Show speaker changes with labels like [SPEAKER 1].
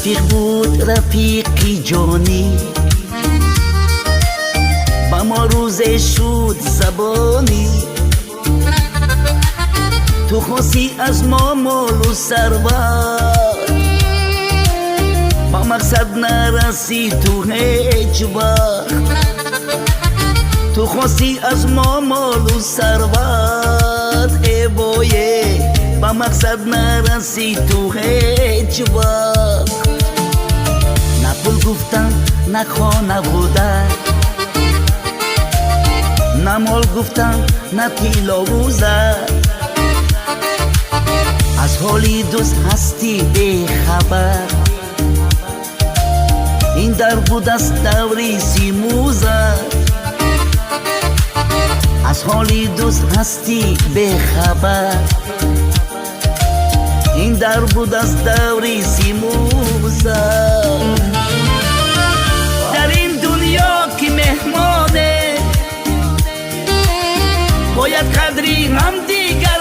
[SPEAKER 1] رفیق بود رفیقی جانی، با ما روزه شد زبانی. تو خواستی از ما مال و ثروت، با مقصد نرسی تو هیچ وقت. تو خواستی از ما مال و ثروت، ای بایه با مقصد نرسی تو هیچ وقت. نه پول گفتن نه خانه بودن، نه مال گفتن نه پیلا و زر. از حالی دوست هستی بی خبر، این در بود از دوری سیموزر. از حالی دوست هستی بی خبر، این در بود از دوری سیموزر. در این دنیا که مهمانه، باید قدری هم دیگر